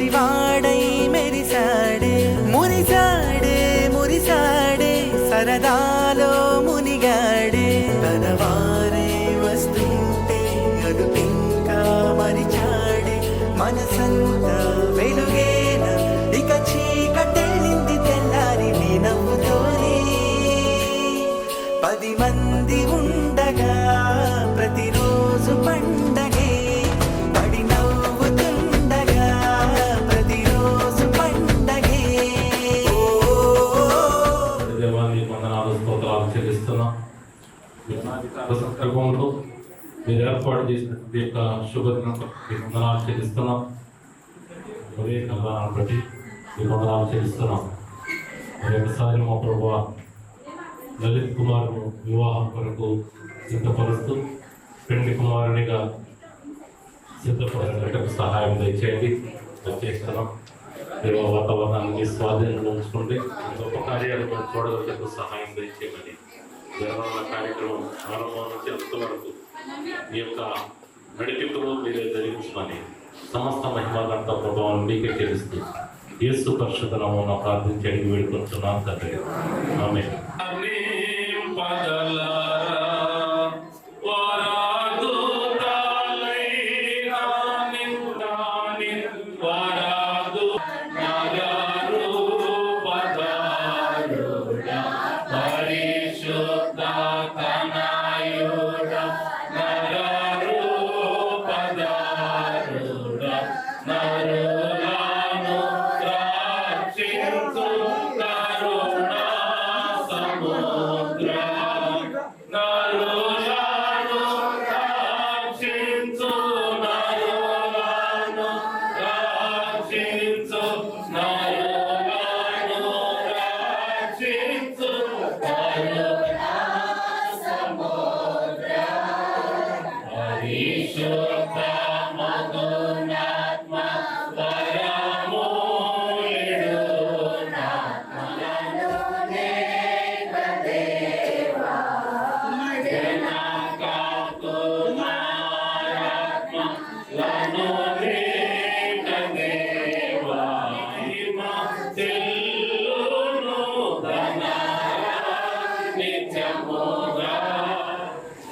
పసివాడై మెరిసాడే మురిసాడే మురిసాడే సరదాలో మునిగాడే తన వారే వస్తుంటే అదుపింకా మరిచాడే మనసంతా వెలుగేన ఇక చీకటెళ్ళింది తెల్లారి నీ నవ్వుతోనే 10 మంది ఉండగా ప్రతిరోజు పండగే పడి నవ్వుతుండగా ప్రతిరోజు పండగే దేవాన్ని వందనాలు స్తోత్రాలు చెల్లిస్తున్నాం. సందర్భంలో మీరు ఏర్పాటు చేసినటువంటి యొక్క శుభదినం వందనాలు చెల్లిస్తున్నాం. ఒరే కల్లాన్ని బట్టి ఈ వందనాలు చెల్లిస్తున్నాం. ఒకసారి మా ప్రభు లలిత్ కుమార్ను వివాహం కొరకు సిద్ధపరుస్తూ పెండి కుమారునిగా సిద్ధపరచడానికి సహాయం దయచేయండి. చేస్తున్నాం. దేవ వాతావరణాన్ని స్వాధీనంలో ఉంచుకోండి. గొప్ప కార్యాలు మనం చూడగలిగే సహాయం దయచేయమని దేవాలయ కార్యక్రమం ఆరంభం నుంచి అంతవరకు ఈ యొక్క నడిపింపులో మీరే ధరించమని సమస్త మహిమలంతా ప్రభావం మీకే తెలుస్తూ యేసు పరిశుద్ధ నామమున ప్రార్థించి అడిగి వేడుకుంటున్నాను తండ్రి. ఆమేన్.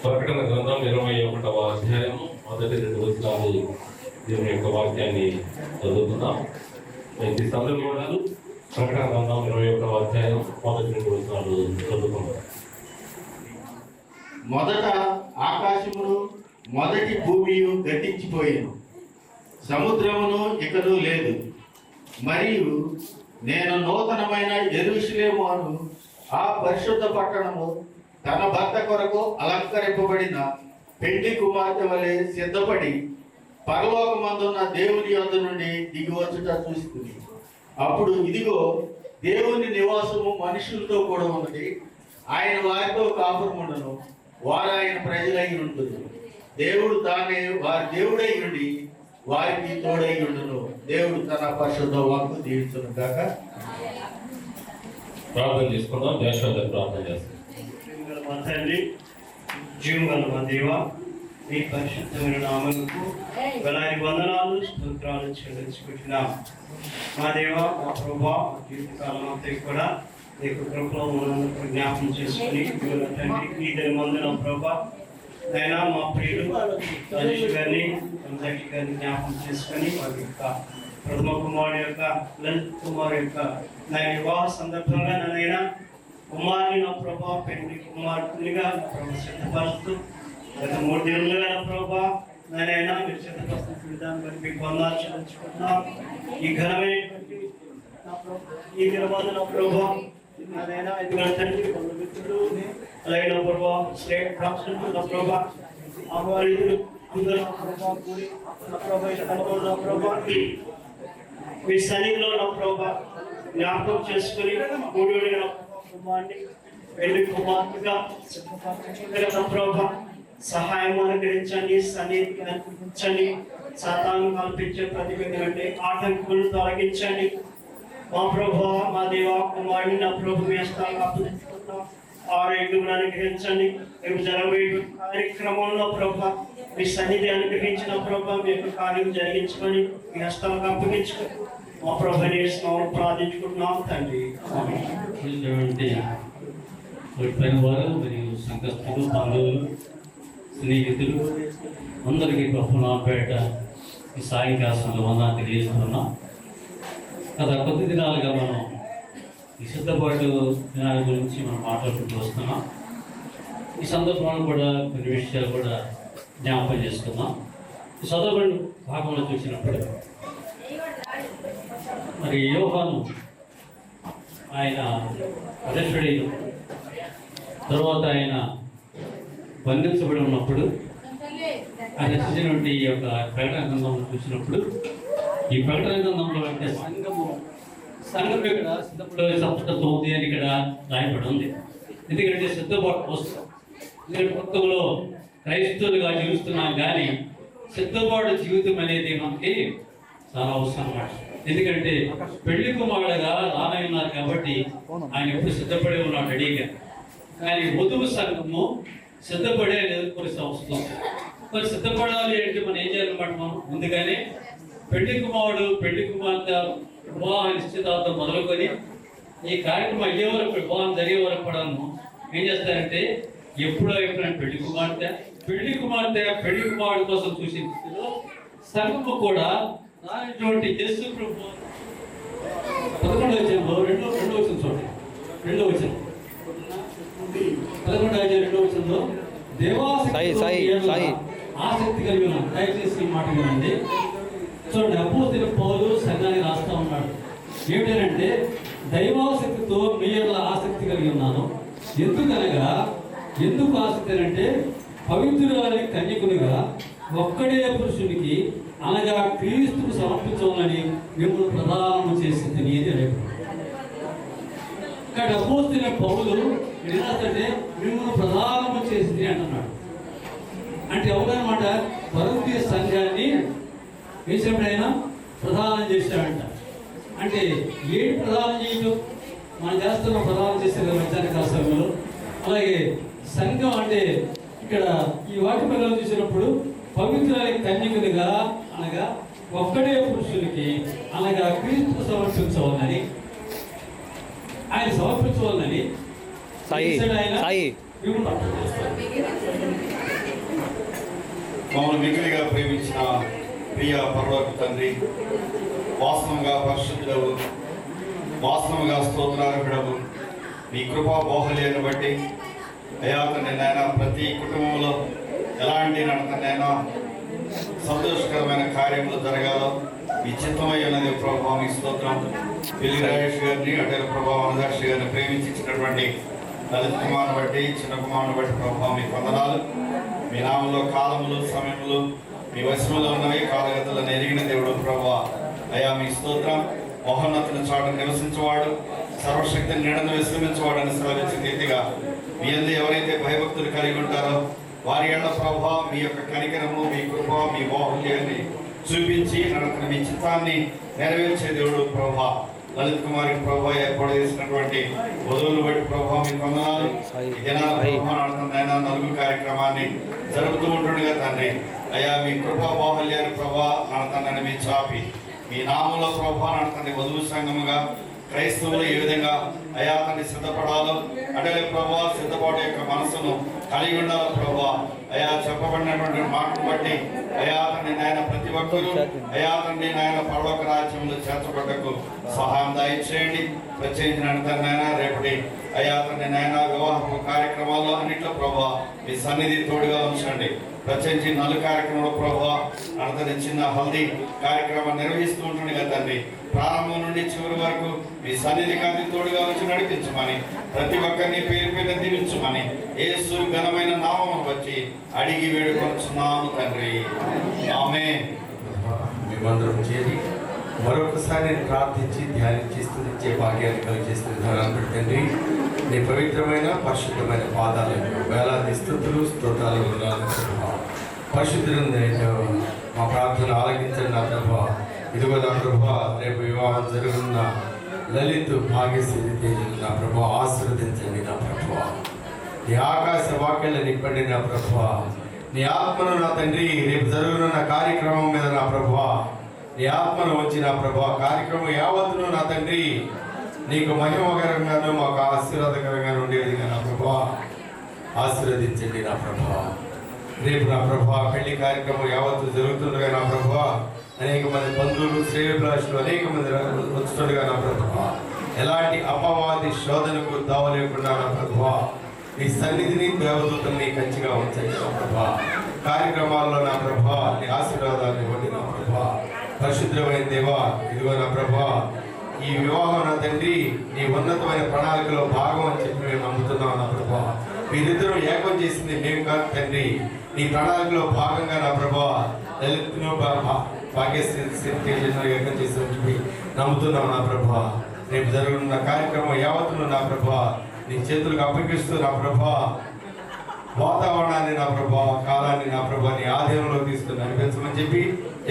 ప్రకటన గ్రంథం 21వ అధ్యాయం మొదటి 2 వచనాలు దేవుని యొక్క వాక్యాన్ని చదువుతున్నాం. ఈ సందర్భంలో ప్రకటన గ్రంథం 21వ అధ్యాయం మొదటి 2 వచనాలు చదువుకుందాం. మొదట ఆకాశమును మొదటి భూమియు గతించిపోయాను, సముద్రమును ఇకను లేదు. మరియు నేను నూతనమైన యెరూషలేము అను ఆ పరిశుద్ధ పట్టణము తన భర్త కొరకు అలంకరింపబడిన పెండ్లి కుమార్తె వలె సిద్ధపడి పరలోకమందున్న దేవుని యొద్ద నుండి దిగివచ్చుట చూస్తుంది. అప్పుడు ఇదిగో దేవుని నివాసము మనుషులతో కూడా ఉన్నది. ఆయన వారితో కాపురముండును, వారు ఆయన ప్రజలై ఉంటుంది. దేవుడు తానే వారి దేవుడై ఉండి వారికి తోడై ఉండును. దేవుడు తన పరిశుద్ధ వాక్కు దీవించును గాక. ప్రార్థన చేసుకుందాం. దేశంలో ప్రార్థన చేస్తాం. మా తండ్రి, జీవగల మా దేవ, మీ పరిశుద్ధమైన నామముకు వేలాది వందనాలు స్తోత్రాలు చెల్లించుకుంటున్నాం. మా దేవ, మా ప్రభా, మా జీవితకాలం అంతా కూడా నీకు కృపలో ఉన్నందుకు జ్ఞాపకం చేసుకుని తండ్రి ఈ దినమందున ప్రభా అయినా మా ప్రియులు రాజేష్ గారిని అందరికీ గారిని జ్ఞాపకం చేసుకొని వారి యొక్క ప్రథమ కుమారుడు యొక్క లలిత్ కుమార్ యొక్క నా వివాహ సందర్భంగా నన్నైనా కుమారుని నా ప్రభా పెండ్లి కుమార్తెగా నా ప్రభా సిద్ధపరుస్తూ గత 3 దినాలుగా నా ప్రభా నన్నైనా మీరు సిద్ధపరుస్తున్న విధానం బట్టి మీకు వందనాలు చెల్లించుకుంటున్నాం. ఈ ఘనమైనటువంటి ఈ దినమందు నా ప్రభా నన్నైనా ఇదిగో తండ్రి మిత్రులు అలాగే నా ప్రభా స్టేట్ కాన్స్టిట్యూషన్ నా ప్రభా అమరులు అందరూ నా ప్రభా కూడి నా ప్రభా నా ప్రభా మీ సన్నిధిలో నా ప్రభా జ్ఞాపకం చేసుకుని మూడోడి కుమార్ని పెళ్లి కుమార్తెగా నా ప్రభా సహాయం అనుగ్రహించండి, సన్నిధికి అనుగ్రహించండి, సాతాను కల్పించే ప్రతి విధంగా ఆటంకులను తొలగించండి. మా ప్రభా మా దేవ కుమారుని నా ప్రభు మీ హస్తాలకు అప్పగించుకుంటున్నాం. ఆరోగ్యం అనుగ్రహించండి. రేపు జరగబోయే కార్యక్రమంలో ప్రభా మీ సన్నిధి అనుగ్రహించిన ప్రభావ మీ యొక్క కార్యం జరిగించుకొని మీ హస్తాలకు అప్పగించుకొని మా ప్రభు నేర్చుకోవాలి ప్రార్థించుకుంటున్నాం తండ్రి. ఓడిపోయిన వారు మరియు సంకస్తులు, బంధువులు, స్నేహితులు అందరికీ గొప్పనాపేట ఈ సాయంకాలంలో వందనాలు తెలియజేస్తున్నాం. గత కొద్ది దినాలుగా మనం ఈ సిద్ధపాటు దినాల గురించి మనం మాట్లాడుకుంటూ వస్తున్నాం. ఈ సందర్భంలో కూడా కొన్ని విషయాలు కూడా జ్ఞాపకం చేసుకుందాం. ఈ చదవబడి భాగంలో చూసినప్పుడు మరి యోహాను ఆయన అధ్యక్షుడైన తర్వాత ఆయన బంధించబడి ఉన్నప్పుడు ఆయన రచించినటువంటి ఈ యొక్క ప్రకటన గ్రంథంలో చూసినప్పుడు ఈ ప్రకటన గ్రంథంలో అంటే సంఘం ఇక్కడ సిద్ధపడే ఉంది అని ఇక్కడ రాయబడి ఉంది. ఎందుకంటే సిద్ధపాటు కోసం ఎందుకంటే పుస్తకంలో క్రైస్తవులుగా జీవిస్తున్నాం కానీ సిద్ధపాటు జీవితం అనేది మనకి చాలా అవసరం అన్నమాట. ఎందుకంటే పెళ్లి కుమారుడుగా రానయ్యున్నారు కాబట్టి ఆయన ఎప్పుడు సిద్ధపడి ఉన్నాడు రెడీగా. కానీ వధువు సంఘము సిద్ధపడే ఎదుర్కొనే అవసరం. మరి సిద్ధపడాలి అంటే మనం ఏం చేయాలన్నమాట, మనం ముందుగానే పెళ్లి కుమారుడు పెళ్లి కుమార్తె వివాహ నిశ్చితార్థం మొదలుకొని ఈ కార్యక్రమం అయ్యే వరకు వివాహం జరిగే వరకు కూడా ఏం చేస్తారంటే ఎప్పుడైనా పెళ్లి కుమార్తె పెళ్లి కుమారుడు కోసం చూసి సంఘము కూడా దానిటువంటి యేసు ప్రభు 11వ వచనంలో రెండో వచనం చూడండి. 2వ వచనం 11వ వచనంలో దేవాసక్తి ఆసక్తి కలిగి ఉన్నాను. దయచేసి ఈ మాట వినండి. చూడండి, అపోస్తలుడైన పౌలు సంఘానికి రాస్తా ఉన్నాడు. ఏమిటంటే దైవాసక్తితో మీ ఆసక్తి కలిగి ఉన్నాను. ఎందుకు ఆసక్తి అంటే పవిత్రురాలి కన్యకునిగా ఒక్కడే పురుషునికి అనగా క్రీస్తుకు సమర్పించాలని మిమ్మల్ని ప్రదానం చేసింది నీది రేపు. ఇక్కడ అపోస్తలుడైన పౌలు ఏంటంటే మిమ్మల్ని ప్రదానం చేసింది అంటున్నాడు. అంటే ఎవరన్నమాట, కొరింథీ సంఘాన్ని వేసినప్పుడు ప్రదానం చేశాడంట. అంటే ఏడు ప్రదానం చేయటం మనం చేస్తున్న ప్రదానం చేసే మధ్యాహ్న సమయంలో. అలాగే సంఘం అంటే ఇక్కడ ఈ వాటి పిల్లలు చూసినప్పుడు పవిత్ర కన్యకునిగా అనగా ఒక్కడే పురుషునికి అనగా క్రీస్తు సమర్పించవాలని ఆయన సమర్పించవాలని మమ్మల్ని మిగిలిగా ప్రేమించిన ప్రియ పరలోక తండ్రి, వాస్తవంగా పరిశుద్ధుడవు, వాస్తవంగా స్తోత్రార్హుడవు, మీ కృపా బాహుల్యాన్ని బట్టి అయ్యా తండ్రి నాయన ప్రతి కుటుంబంలో ఎలాంటి నడతనైనా సంతోషకరమైన కార్యములు జరగాలో మీ చిత్తమై ఉన్నది ప్రభావ. మీ స్తోత్రం. పెళ్లి రాజేష్ గారిని అటల ప్రభావ అనదాక్షి గారిని ప్రేమించినటువంటి లలిత్ కుమార్ని బట్టి చిన్న కుమార్ని బట్టి ప్రభావ మీ వందనాలు. మీ నామంలో కాలములు సమయములు మీ వశములో ఉన్నవి, కాలగతులను ఎరిగిన దేవుడు ప్రభావ. అయ్యా మీ స్తోత్రం. మహోన్నతుని చాటు నివసించేవాడు, సర్వశక్తిని నీడను విశ్రమించేవాడు అని సెలవించిన రీతిగా మీ అందు ఎవరైతే భయభక్తులు కలిగి ఉంటారో వారి ఏళ్ల ప్రభావ మీ యొక్క కనికరము, మీ కృప, మీ బాహుల్యాన్ని చూపించి నడకన మీ చిత్తాన్ని నెరవేర్చే దేవుడు ప్రభా. లలిత్ కుమారికి ప్రభావ ఏర్పాటు చేసినటువంటి వధువులు బట్టి ప్రభావ మీ వందనాలు. ఈ దినాల ప్రభావ నడుతున్న నలుగురు కార్యక్రమాన్ని జరుపుతూ ఉంటుండగా తండ్రి అయ్యా మీ కృపా బాహుల్యాన్ని ప్రభావ నడతానని మీ చాపి మీ నామంలో ప్రభావ నడతండి. వధువు సంఘముగా క్రైస్తవులు ఏ విధంగా అయా తండ్రి సిద్ధపడాలో అటలే ప్రభావ సిద్ధపాటు యొక్క మనసును కలిగి ఉండాలో ప్రభావ. అయా చెప్పబడినటువంటి మాటను బట్టి అయా తండ్రి నాయన ప్రతి ఒక్కరూ అయా తండ్రి నాయన పరలోక రాజ్యంలో చేర్చబడ్డకు సహాయం దయచేయండి. ప్రత్యేకించిన నాయన రేపటి అయా తండ్రి నాయన వివాహ కార్యక్రమాల్లో అన్నింటిలో ప్రభావ మీ సన్నిధి తోడుగా ఉంచండి. ప్రత్యేకించి నలు కార్యక్రమంలో ప్రభావ అర్థం చిన్న హల్దీ కార్యక్రమం నిర్వహిస్తూ ఉంటుంది కదా తండ్రి. ప్రారంభం నుండి చివరి వరకు మీ సన్నిధి కాంతి తోడుగా వచ్చి నడిపించమని ప్రతి ఒక్కరిని పేరు పేరు దీవించమని యేసు ఘనమైన నామమును వచ్చి అడిగి వేడుకొనుచున్నాము తండ్రి. ఆమేన్. మేమందరం చేరి మరొకసారి ప్రార్థించి ధ్యానించి స్తుతించే భాగ్యాన్ని కలిగిస్తుంది తండ్రి. నీ పవిత్రమైన పరిశుద్ధమైన పాదాలకు వేలాది స్తుతులు స్తోత్రాలు పరిశుద్ధులు మా ప్రార్థన ఆలకించండి నా ప్రభా. ఇదిగో నా ప్రభా రేపు వివాహం జరుగుతున్న లలిత్ భాగ్యస్థితి నా ప్రభా ఆశీర్వదించండి నా ప్రభా. ఈ ఆకాశ వాక్యాలు నింపండి నా ప్రభా. నీ ఆత్మను నా తండ్రి రేపు జరుగుతున్న కార్యక్రమం మీద నా ప్రభువా నీ ఆత్మను వచ్చి నా ప్రభువా కార్యక్రమం యావత్తును నా తండ్రి నీకు మహిమకరంగాను మాకు ఆశీర్వాదకరంగాను ఉండే విధంగా నా ప్రభువా ఆశీర్వదించండి నా ప్రభువా. రేపు నా ప్రభువా పెళ్లి కార్యక్రమం యావత్తు జరుగుతుండగా నా ప్రభువా అనేక మంది బంధువులు శ్రేయభిలాషులు అనేక మంది వచ్చుతుండగా నా ప్రభువా ఎలాంటి అపవాది శోధనకు దావలేకుండా నా ప్రభువా నీ సన్నిధిని దేవదూతల్ని కంచిగా ఉంచండి నా ప్రభా. కార్యక్రమాల్లో నా ప్రభా నీ ఆశీర్వాదాన్ని ఇవ్వండి నా ప్రభా. పరిశుద్ధమైన దేవా ఇదిగో నా ప్రభా ఈ వివాహం నా తండ్రి నీ ఉన్నతమైన ప్రణాళికలో భాగం అని చెప్పి మేము నమ్ముతున్నాం నా ప్రభా. మీరిద్దరూ ఏకం చేసింది మేము కాదు తండ్రి నీ ప్రణాళికలో భాగంగా నా ప్రభా లలిత్ను భాగ్యశ్రీ ఏకం చేసి చెప్పి నమ్ముతున్నాం నా ప్రభా. రేపు జరుగుతున్న కార్యక్రమం యావత్తును నా ప్రభా నీ చేతులకు అప్పగిస్తూ నా ప్రభా వాతావరణాన్ని నా ప్రభా కాలాన్ని నా ప్రభా నీ ఆధీనంలో తీసుకుని నడిపించమని చెప్పి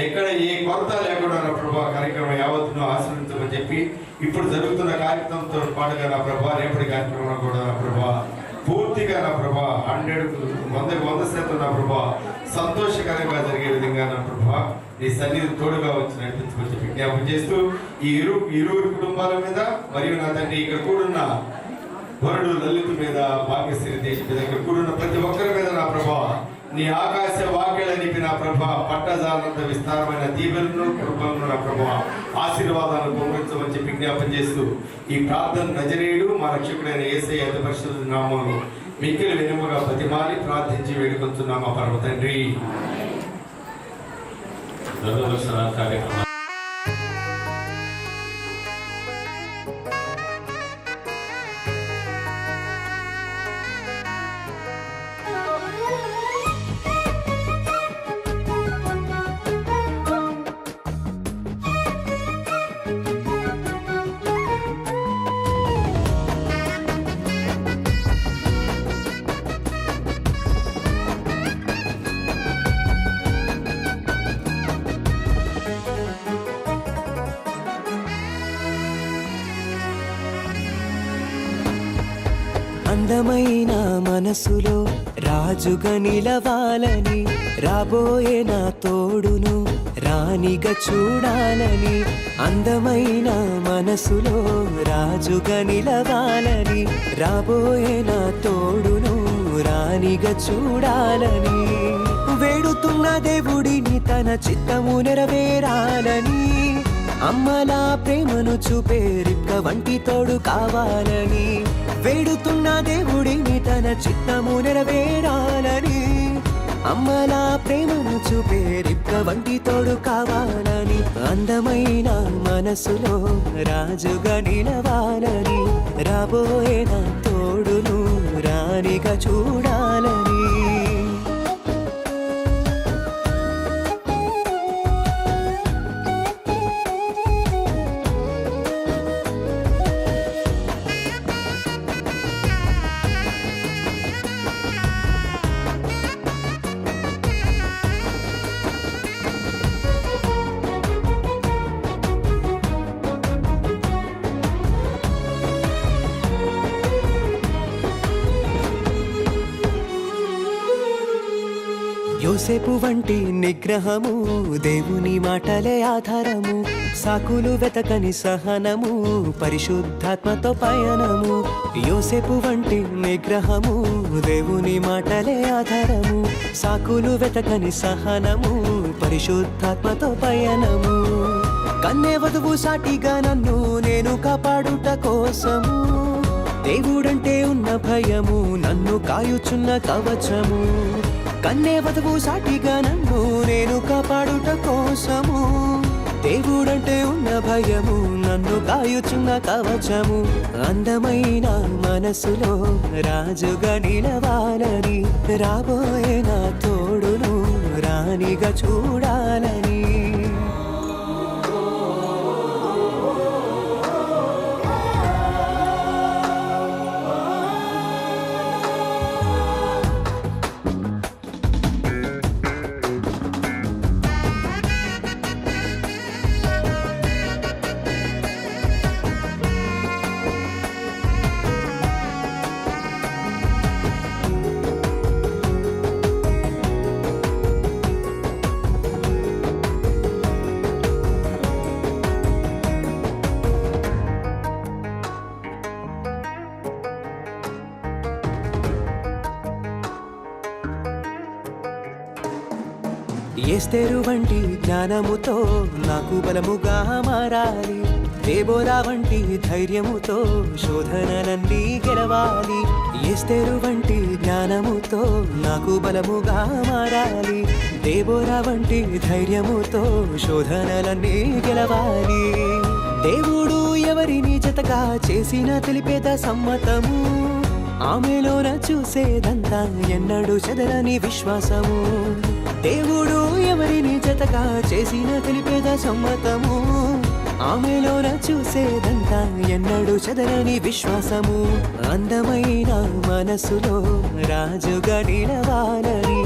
ఎక్కడ ఏ కొరత లేకుండా నా ప్రభా కార్యక్రమం యావత్తును ఆశ్రయించమని చెప్పి ఇప్పుడు జరుగుతున్న కార్యక్రమంతో పాటుగా నా ప్రభా రేపటి కార్యక్రమం కూడా నా ప్రభా పూర్తిగా నా ప్రభా 100% నా ప్రభా సంతోషకరంగా జరిగే విధంగా నా ప్రభా నీ సన్నిధి తోడుగా వచ్చి నడిపించమని విజ్ఞాపన చేస్తూ ఈ ఇరువురు కుటుంబాల మీద మరియు నా తండ్రి ఇక్కడ కూడున్న వరుడు లలిత మీద భాగ్యశ్రీ దేశ మీద ఇక్కడ కూడున్న ప్రతి ఒక్కరి మీద నా ప్రభా నీ ఆకాశ వాక్యాల నింపి నా ప్రభా పట్టజాలంత విస్తారమైన దీవెలను కృపలను నా ప్రభా ఆశీర్వాదాలను పొందించమని చెప్పి విజ్ఞాపన చేస్తూ ఈ ప్రార్థన నజరేయుడు మా రక్షకుడైన యేసయ్య అతి పరిశుద్ధ నామములో మిక్కిలి వినముగా ప్రతిమాలి ప్రార్థించి వేడుకొంచున్నాం మా పరమ తండ్రి. కార్యక్రమం అందమైన మనసులో రాజుగా నిలవాలని రాబోయే నా తోడును రాణిగా చూడాలని అందమైన మనసులో రాజుగా నిలవాలని రాబోయే నా తోడును రాణిగా చూడాలని వేడుతున్న దేవుడిని తన చిత్తము నెరవేరాలని అమ్మలా ప్రేమను చూపే రిక్క వంటి తోడు కావాలని వేడుతున్న దేవుడిని తన చిత్తము నెరవేరాలని అమ్మలా ప్రేమను చూపే రిక్క వంటి తోడు కావాలని అందమైన మనసులో రాజుగా నిలవాలని రాబోయే నా తోడును రాణిగా చూడాలని యోసేపు వంటి నిగ్రహము దేవుని మాటలే ఆధారము సాకులు వెతకని సహనము పరిశుద్ధాత్మతో పయనము యోసేపు వంటి నిగ్రహము దేవుని మాటలే ఆధారము సాకులు వెతకని సహనము పరిశుద్ధాత్మతో పయనము కన్నే వధువు సాటిగా నన్ను నేను కాపాడుట కోసము దేవుడంటే ఉన్న భయము నన్ను కాయుచున్న కవచము కన్నే వధువు సాటిగా నన్ను నేను కాపాడుట కోసము దేవుడంటే ఉన్న భయము నన్ను కాయుచున్న కవచము అందమైన మనసులో రాజుగా నిలవాలని రాబోయే నా తోడును రాణిగా చూడాలని ఎస్తేరు వంటి జ్ఞానముతో నాకు బలముగా మారాలి. దేబోరా వంటి ధైర్యముతో శోధనలన్నీ గెలవాలి. ఎస్తేరు వంటి జ్ఞానముతో నాకు బలముగా మారాలి. దేబోరా వంటి ధైర్యముతో శోధనలన్నీ గెలవాలి. దేవుడు ఎవరిని జతగా చేసిన తెలిపేద సమ్మతము, ఆమెలోన చూసేదంతా ఎన్నడూ చెదరని విశ్వాసము. దేవుడు ఎవరిని జతగా చేసిన తెలిపేద సమ్మతము, ఆమెలోన చూసేదంతా ఎన్నడూ చెదరని విశ్వాసము. అందమైన మనసులో రాజుగా నిలవాలని,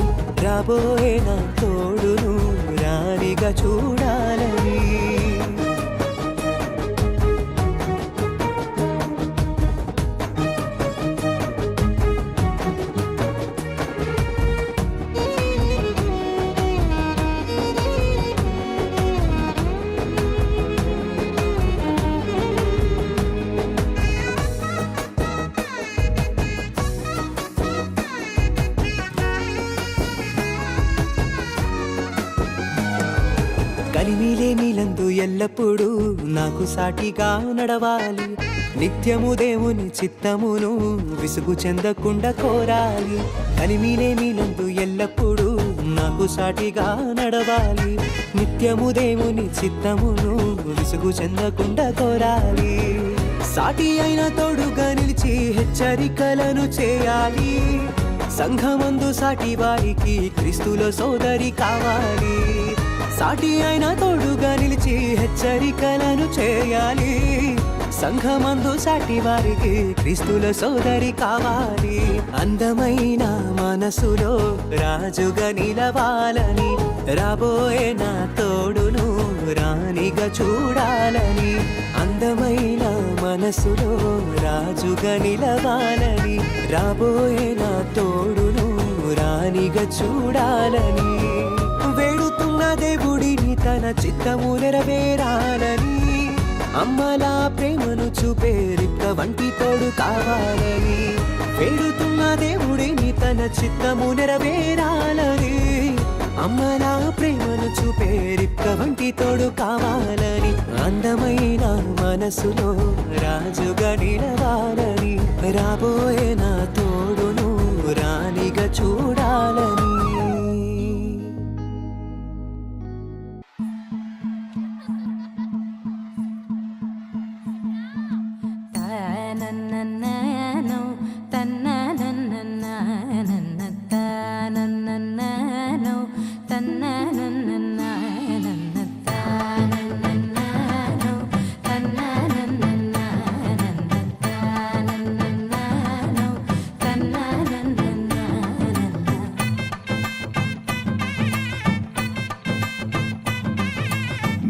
రాబోయే నా తోడును రాణిగా చూడాలని. కలిమిలేనిలందు ఎల్లప్పుడూ నాకు సాటిగా నడవాలి. నిత్యము దేవుని చిత్తమును విసుగు చెందకుండా కోరాలి. కలిమిలేనిలందు ఎల్లప్పుడూ నాకు సాటిగా నడవాలి. నిత్యము దేవుని చిత్తమును విసుగు చెందకుండా కోరాలి. సాటి అయిన తోడుగా నిలిచి హెచ్చరికలను చేయాలి. సంఘమందు సాటి వారికి క్రీస్తులో సోదరి కావాలి. సాటి అయిన తోడుగా నిలిచి హెచ్చరికలను చేయాలి. సంఘమందు సాటి వారికి క్రీస్తుల సోదరి కావాలి. అందమైన మనసులో రాజుగా నిలవాలని, రాబోయే నా తోడును రాణిగా చూడాలని. అందమైన మనసులో రాజుగా నిలవాలని, రాబోయే నా తోడును రాణిగా చూడాలని. వేడుతున్న దేవుడిని తన చిత్తము నెరవేరాలని, అమ్మలా ప్రేమను చూపే రిక్క వంటి తోడు కావాలని. వేడుతున్న దేవుడిని తన చిత్తము నెరవేరాలని, అమ్మలా ప్రేమను చూపే రిక్క వంటి తోడు కావాలని. అందమైన మనసులో రాజుగా నిలవాలని, రాబోయే నా తోడును రాణిగా చూడాలని.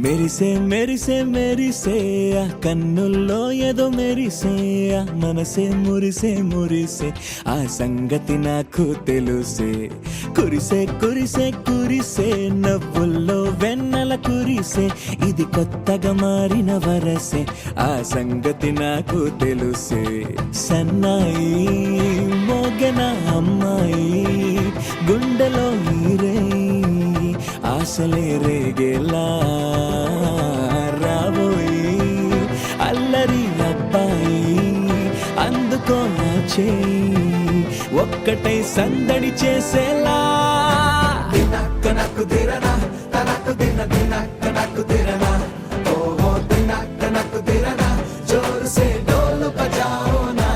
మెరిసే మెరిసే మెరిసే ఆ కన్నుల్లో ఏదో మెరిసే, ఆ మనసే మురిసే మురిసే, ఆ సంగతి నాకు తెలుసే. కురిసే కురిసే కురిసే నవ్వుల్లో వెన్నెల కురిసే, ఇది కొత్తగా మారిన వరసే, ఆ సంగతి నాకు తెలుసే. సన్నాయి మోగెన అమ్మాయి గుండెలో ఈరే, ఆశలే రేగేలా రాబోయి అల్లరి అబ్బాయి. అందుకో నా చేయి ఒక్కటై సందడి చేసేలా. దినక్క నక్కు దిరనా తనకు దిన దినక్క నక్కు దిరనా, ఓహో దినక్క నక్కు దిరనా, జోరు సే డోలు బజాओ నా.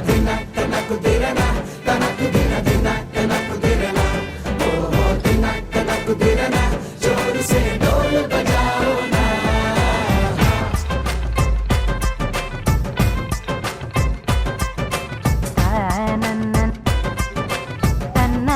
దినక్క నక్కు దిరనా తనకు దిన దినక్క నక్కు దిరనా, ఓహో దినక్క నక్కు దిరనా, జోరు సే డోలు బజాओ నా. తన్న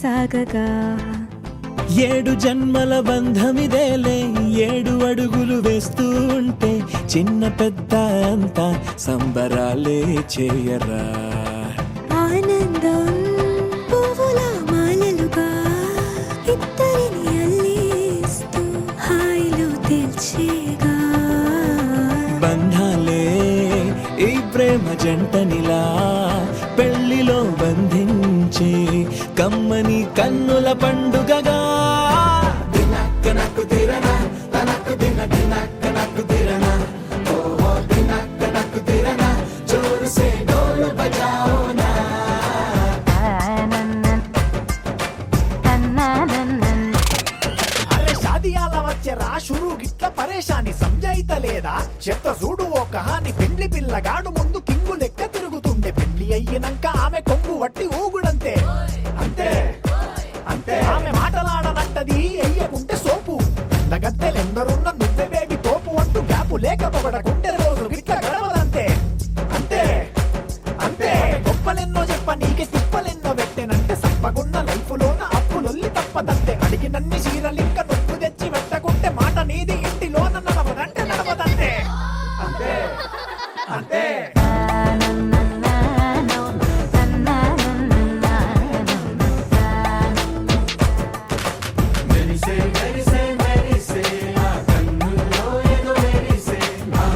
సాగగా 7 జన్మల బంధమిదేలే 7 అడుగులు వేస్తూ ఉంటే చిన్న పెద్ద అంతా సంబరాలే చేయరా. ఆనందం పువ్వుల మాలలుగా ఇద్దరిని అల్లేస్తూ హాయిలో తెల్చేగా బంధాలే ఈ ప్రేమ జంటనిలా పెళ్లిలో బంధించే కమ్మని కన్నుల పండుగగా. దినక్కనకు తిరనా తనకు దిన దినక్కనకు తిరనా ఓ దినక్కనకు తిరనా జోరు సే డోలు బజాओ నా. అరే షాదియాల వచ్చెరా షురు గిట్ల పరేషాని సంజాయితలేదా చెత్త చూడు ఓ కహాని పెండ్లి పిల్లగాడు ముందు కింగు లెక్క తిరుగుతుండే పెండ్లి అయ్యినంక ఆమె కొంగు వట్టి ఊగుడంతే అంతే అంతే ఆమె మాటలాడనంటది అయ్యకుంటే సోపు నగత్తెలెందరున్న నువ్వే బేబీ తోపు అంటూ గ్యాపు లేక పొగడకుంటే రోజు గిట్ల గడవదంతే అంతే అంతే గొప్పలెన్నో చెప్ప నీకే తిప్పలెన్నో పెట్టెనంటే సప్పగున్న లైఫ్ లోన అప్పులొల్లి తప్పదంతే అడిగినన్ని చీరలింక నొప్పు తెచ్చి పెట్టకుంటే మాట నీది ఇంటిలోన నడవదంటే నడవదంతే అంతే అంతే మెరిసే మెరిసే మెరిసే ఆ కన్నుల్లో ఏదో మెరిసే ఆ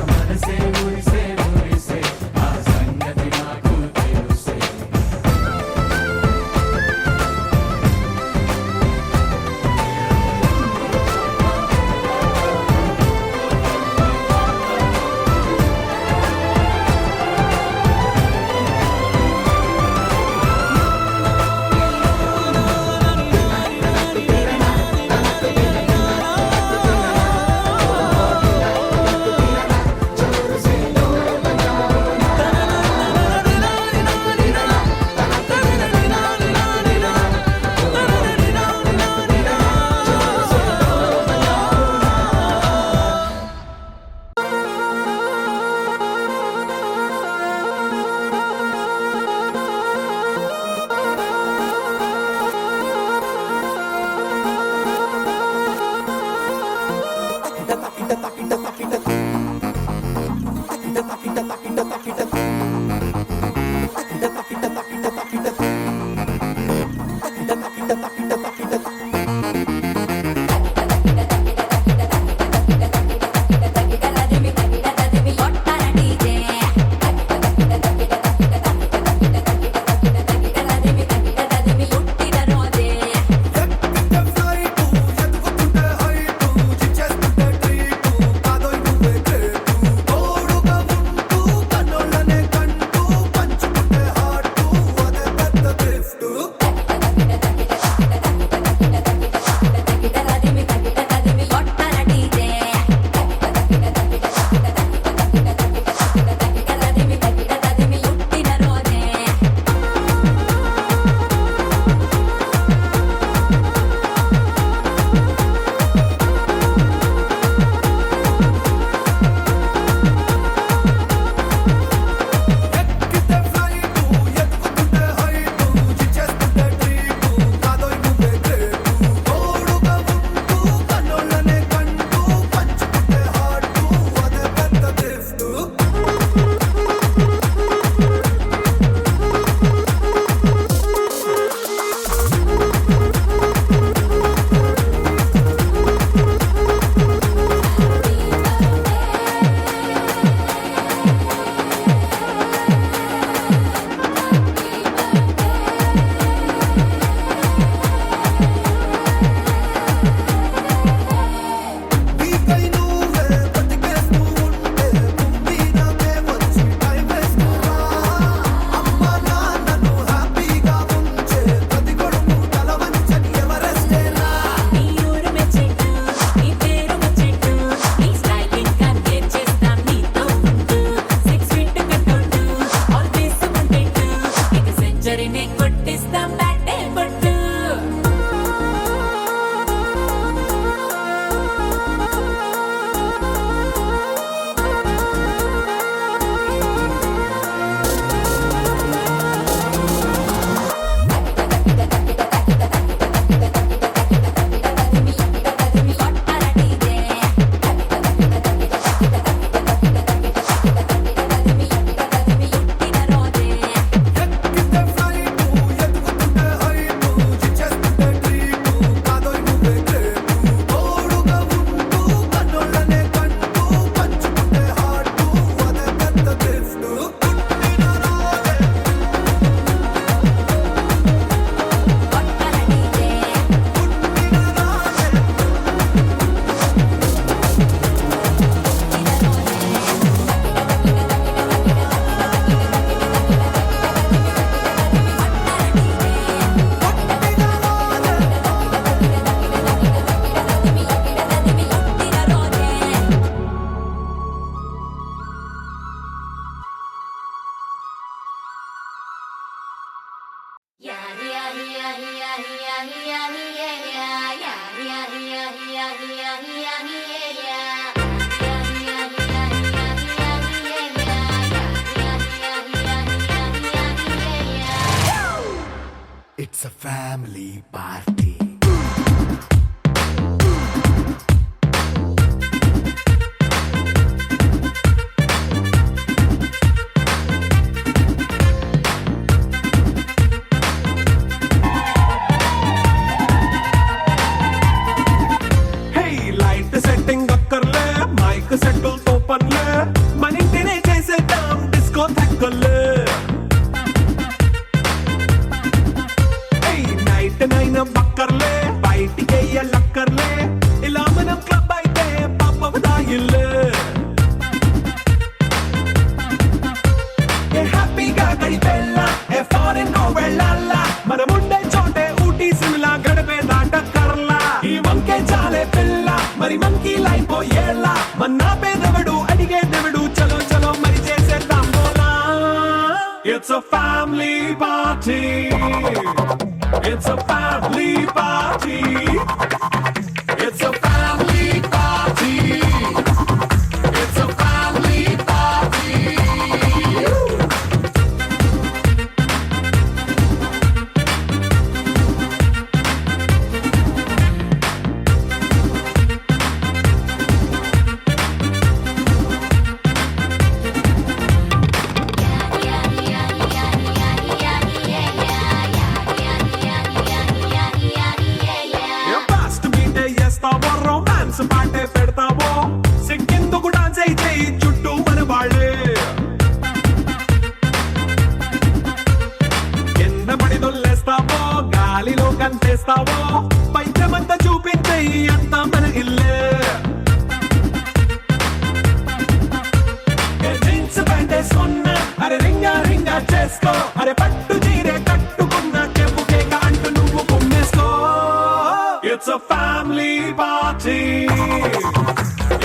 It's a family party. Hey, light setting అక్కర్లే మైక్ సెట్టుల్ తో పనిలే మన ఇంటినే చేసేద్దాం డిస్కో థక్కర్లే నైట్ బక్కర్లే బయటికి లక్కర్లే ఇలా మనం క్లబ్ అయితే పాపదాయిల్లే హ్యాపీగా గడిపెళ్ళ ఏ ఫారెన్ నో వెళ్ళాల మనం ఉండే చోటే ఊటీ సిమ్లా గడిపే దాటక్కర్లా ఈ వంకే చాలే పిల్ల మరి మంకీ లైఫ్ పోయేళ్ళ మన్నా పేదవడు అడిగేదెవడు చలో చలో మరి చేసేద్దాం బోలా it's a family party. It's a family party. It's a family party. It's a family party. Romance పాటే పెడతావో సిక్కిందుకు డాన్స్ అయి చేయి చుట్టూ మన వాళ్ళే కింద పడి దొల్లేస్తావో గాలిలో కంటేస్తావో పైచమంతా చూపించేయి అంతా మన ఇల్లే జీన్స్ ప్యాంట్ వేసుకున్నా అరే రింగా రింగా చేసుకో అరే పట్టు చీరే కట్టుకున్నా చెవు కేక అంటూ నువ్వు కుమ్మేసుకో. It's a family party.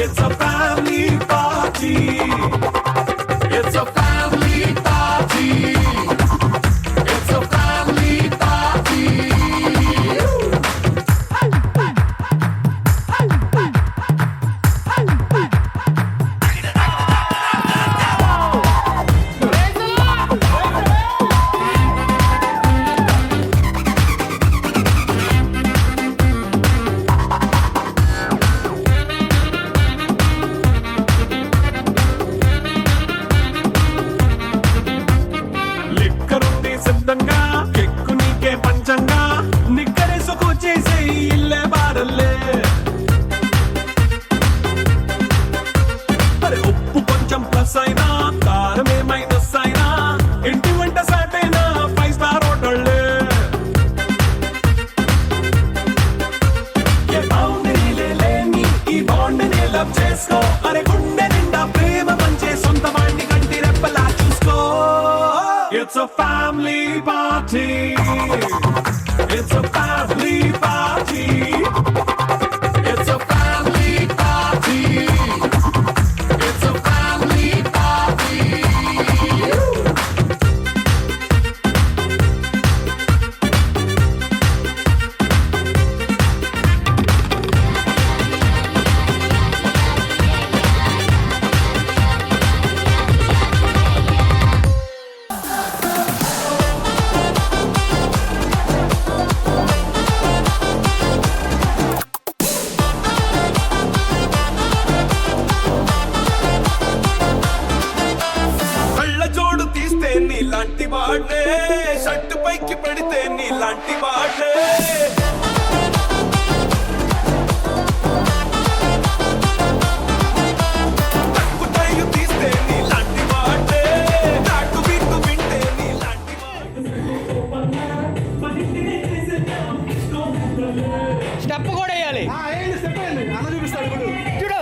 It's a family party. It's a family party. It's a family party. It's a family party. It's a family party. It's a family party. It's a family party. నీలాంటి వాడే shirt పైకి పెడితే నీలాంటి వాడే తక్కువ తీస్తే నీలాంటి వాడే నాటు బిందు వింటే నీలాంటి స్టెప్ కూడా వేయాలి. చూపిస్తాడు చూడు.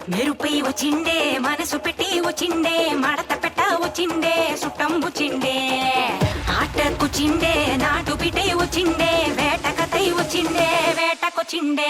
మెరుపై వచ్చిండే మనసు పెట్టి వచ్చిండే మడత పెట్ట వచ్చిండే సుట్టం వచ్చిండే ఆటకొచ్చిండే నాటు పిటే వచ్చిండే వేటకతై వచ్చిండే వేటకొచ్చిండే